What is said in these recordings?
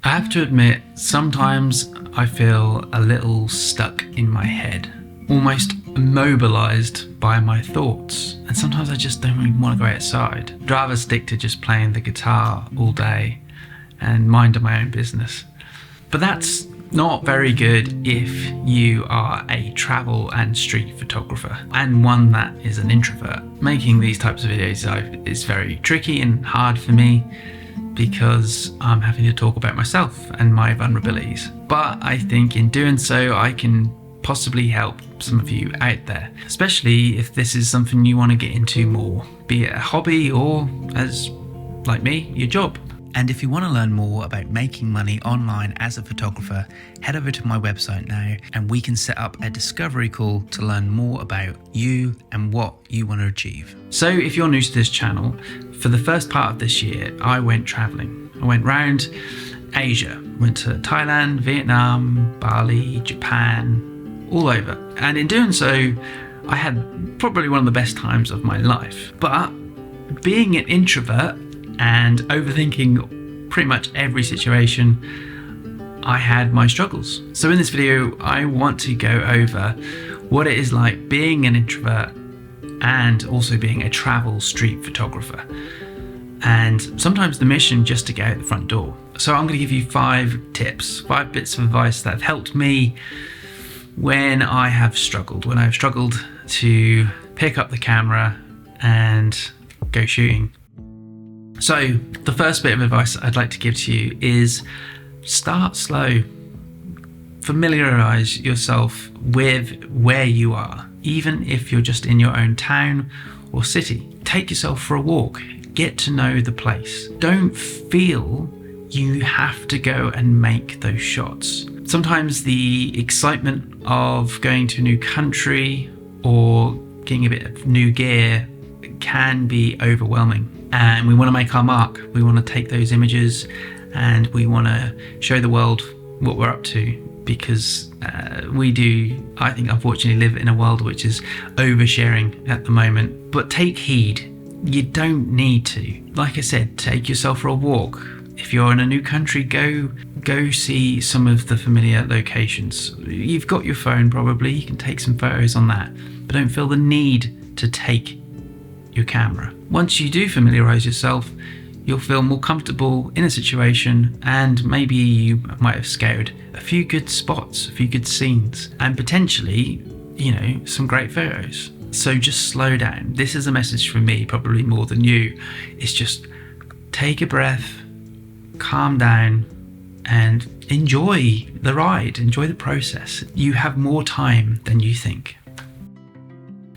I have to admit, sometimes I feel a little stuck in my head, almost immobilized by my thoughts. And sometimes I just don't even want to go outside. I'd rather stick to just playing the guitar all day and minding my own business. But that's not very good if you are a travel and street photographer and one that is an introvert. Making these types of videos is very tricky and hard for me because I'm having to talk about myself and my vulnerabilities. But I think in doing so, I can possibly help some of you out there, especially if this is something you want to get into more, be it a hobby or, as like me, your job. And if you want to learn more about making money online as a photographer, head over to my website now and we can set up a discovery call to learn more about you and what you want to achieve. So if you're new to this channel, for the first part of this year, I went traveling. I went round Asia, went to Thailand, Vietnam, Bali, Japan, all over. And in doing so, I had probably one of the best times of my life. But being an introvert and overthinking pretty much every situation, I had my struggles. So in this video, I want to go over what it is like being an introvert and also being a travel street photographer. And sometimes the mission just to get out the front door. So I'm going to give you 5 tips, 5 bits of advice that have helped me when I have struggled, to pick up the camera and go shooting. So the first bit of advice I'd like to give to you is start slow. Familiarize yourself with where you are, even if you're just in your own town or city. Take yourself for a walk, get to know the place. Don't feel you have to go and make those shots. Sometimes the excitement of going to a new country or getting a bit of new gear can be overwhelming. And we want to make our mark. We want to take those images and we want to show the world what we're up to, because we do, I think, unfortunately live in a world which is oversharing at the moment. But take heed. You don't need to. Like I said, take yourself for a walk. If you're in a new country, go see some of the familiar locations. You've got your phone probably, you can take some photos on that, but don't feel the need to take your camera. Once you do familiarize yourself, you'll feel more comfortable in a situation, and maybe you might have scoured a few good spots, a few good scenes, and potentially, some great photos. So just slow down. This is a message for me, probably more than you. It's just take a breath, calm down, and enjoy the ride, enjoy the process. You have more time than you think.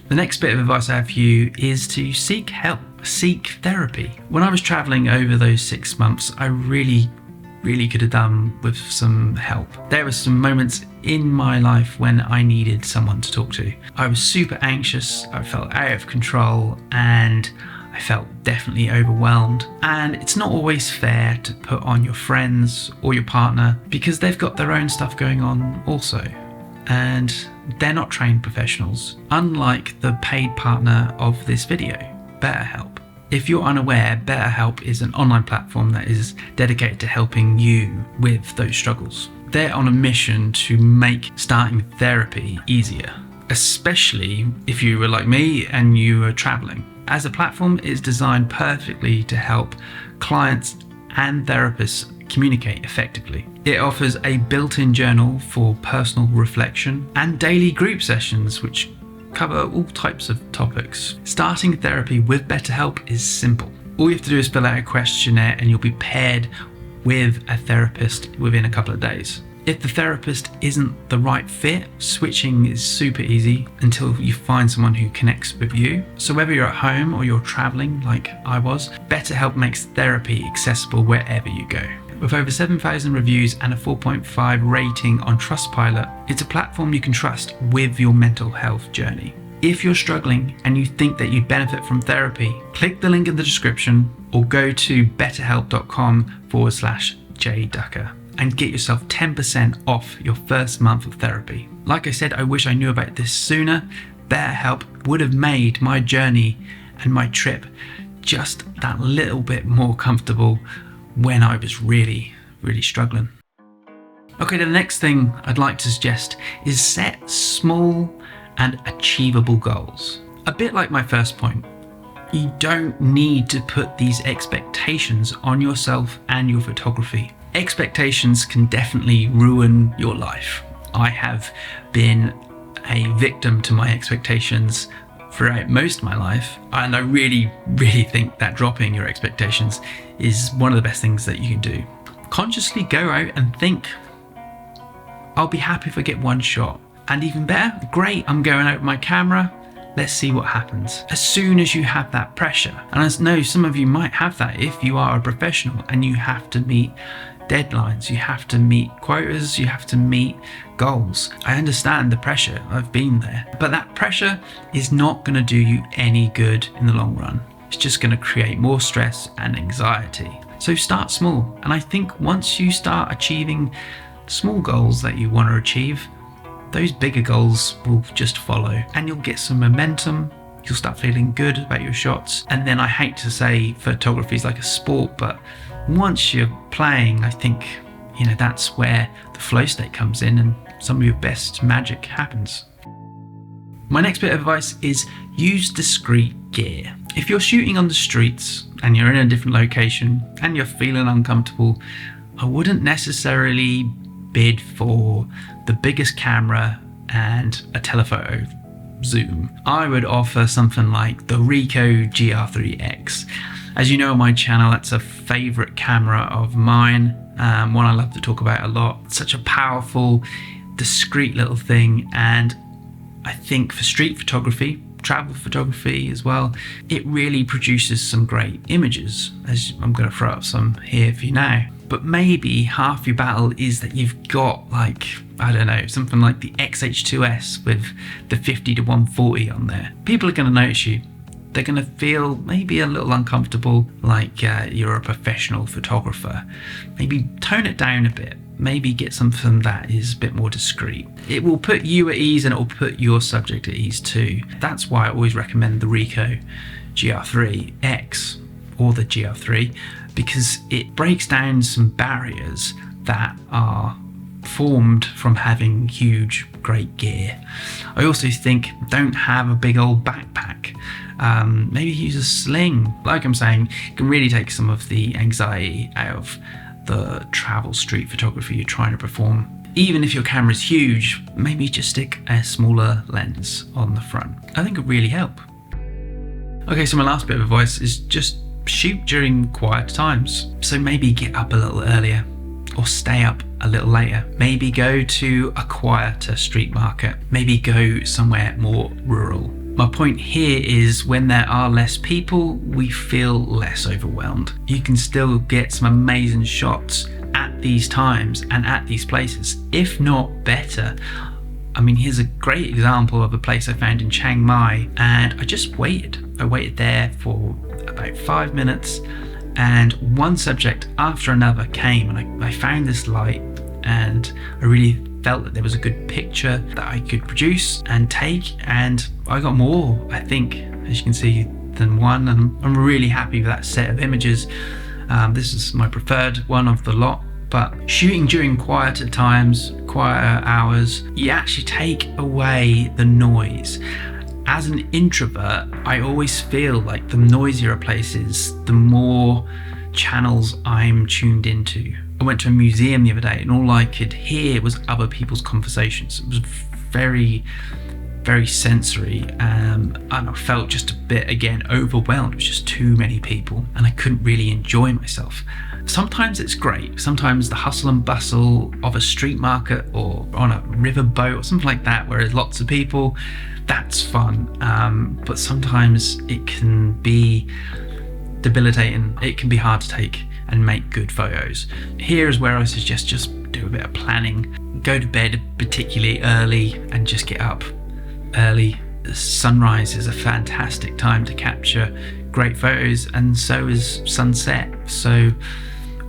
The next bit of advice I have for you is to seek help, seek therapy. When I was traveling over those 6 months, I really could have done with some help. There were some moments in my life when I needed someone to talk to. I was super anxious, I felt out of control, and I felt definitely overwhelmed. And it's not always fair to put on your friends or your partner, because they've got their own stuff going on also. And they're not trained professionals, unlike the paid partner of this video, BetterHelp. If you're unaware, BetterHelp is an online platform that is dedicated to helping you with those struggles. They're on a mission to make starting therapy easier, especially if you were like me and you were traveling. As a platform, it's designed perfectly to help clients and therapists communicate effectively. It offers a built-in journal for personal reflection and daily group sessions which cover all types of topics. Starting therapy with BetterHelp is simple. All you have to do is fill out a questionnaire and you'll be paired with a therapist within a couple of days. If the therapist isn't the right fit, switching is super easy until you find someone who connects with you. So whether you're at home or you're traveling like I was, BetterHelp makes therapy accessible wherever you go. With over 7,000 reviews and a 4.5 rating on Trustpilot, it's a platform you can trust with your mental health journey. If you're struggling and you think that you'd benefit from therapy, click the link in the description or go to betterhelp.com/jducker and get yourself 10% off your first month of therapy. Like I said, I wish I knew about this sooner. BetterHelp would have made my journey and my trip just that little bit more comfortable when I was really really struggling. Okay, the next thing I'd like to suggest is set small and achievable goals. A bit like my first point, you don't need to put these expectations on yourself and your photography. Expectations can definitely ruin your life. I have been a victim to my expectations throughout most of my life, and I really think that dropping your expectations is one of the best things that you can do. Consciously go out and think, I'll be happy if I get one shot, and even better, great, I'm going out with my camera, let's see what happens. As soon as you have that pressure, and I know some of you might have that if you are a professional and you have to meet deadlines, you have to meet quotas, you have to meet goals. I understand the pressure, I've been there, but that pressure is not going to do you any good in the long run. It's just going to create more stress and anxiety. So start small, and I think once you start achieving small goals that you want to achieve, those bigger goals will just follow, and you'll get some momentum. You'll start feeling good about your shots. And then I hate to say photography is like a sport, but once you're playing, I think, that's where the flow state comes in and some of your best magic happens. My next bit of advice is use discrete gear. If you're shooting on the streets and you're in a different location and you're feeling uncomfortable, I wouldn't necessarily bid for the biggest camera and a telephoto zoom. I would offer something like the Ricoh GR3X. As you know on my channel, that's a favorite camera of mine, one I love to talk about a lot. It's such a powerful, discreet little thing, and I think for street photography, travel photography as well, it really produces some great images, as I'm going to throw up some here for you now. But maybe half your battle is that you've got something like the XH2S with the 50-140 on there. People are going to notice you. They're going to feel maybe a little uncomfortable, like you're a professional photographer. Maybe tone it down a bit. Maybe get something that is a bit more discreet. It will put you at ease and it will put your subject at ease too. That's why I always recommend the Ricoh GR3X or the GR3, because it breaks down some barriers that are formed from having huge, great gear. I also think don't have a big old backpack. Maybe use a sling. Like I'm saying, it can really take some of the anxiety out of the travel street photography you're trying to perform. Even if your camera's huge, maybe just stick a smaller lens on the front. I think it would really help. Okay, so my last bit of advice is just shoot during quiet times. So maybe get up a little earlier or stay up a little later. Maybe go to a quieter street market. Maybe go somewhere more rural. My point here is when there are less people, we feel less overwhelmed. You can still get some amazing shots at these times and at these places, if not better. I mean, here's a great example of a place I found in Chiang Mai, and I just waited. I waited there for about 5 minutes, and one subject after another came, and I found this light, and I really felt that there was a good picture that I could produce and take, and I got more, I think, as you can see, than one, and I'm really happy with that set of images. This is my preferred one of the lot. But shooting during quieter times, quieter hours, you actually take away the noise. As an introvert, I always feel like the noisier a place is, the more channels I'm tuned into. I went to a museum the other day and all I could hear was other people's conversations. It was very, very sensory, and I felt just a bit, again, overwhelmed. It was just too many people and I couldn't really enjoy myself. Sometimes it's great. Sometimes the hustle and bustle of a street market or on a river boat or something like that where there's lots of people, that's fun. But sometimes it can be debilitating. It can be hard to take and make good photos. Here is where I suggest just do a bit of planning. Go to bed particularly early and just get up early. The sunrise is a fantastic time to capture great photos, and so is sunset. So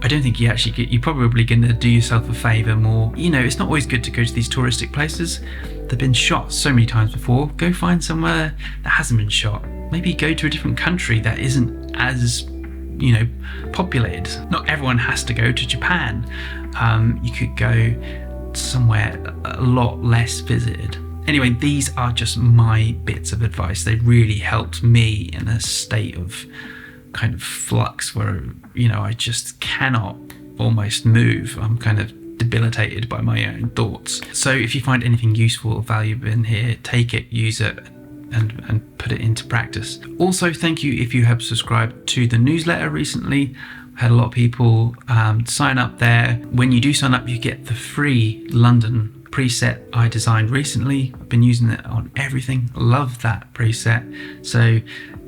I don't think you're probably going to do yourself a favour more. It's not always good to go to these touristic places. They've been shot so many times before. Go find somewhere that hasn't been shot. Maybe go to a different country that isn't as populated. Not everyone has to go to Japan. You could go somewhere a lot less visited. Anyway, these are just my bits of advice. They really helped me in a state of kind of flux where, I just cannot almost move. I'm kind of debilitated by my own thoughts. So if you find anything useful or valuable in here, take it, use it, and put it into practice. Also, thank you if you have subscribed to the newsletter recently. I had a lot of people sign up there. When you do sign up, you get the free London preset I designed recently. I've been using it on everything. Love that preset. So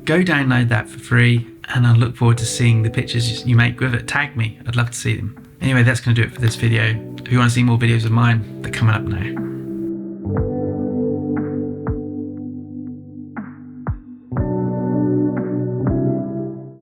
go download that for free, and I look forward to seeing the pictures you make with it. Tag me, I'd love to see them. Anyway, that's going to do it for this video. If you want to see more videos of mine, they're coming up now.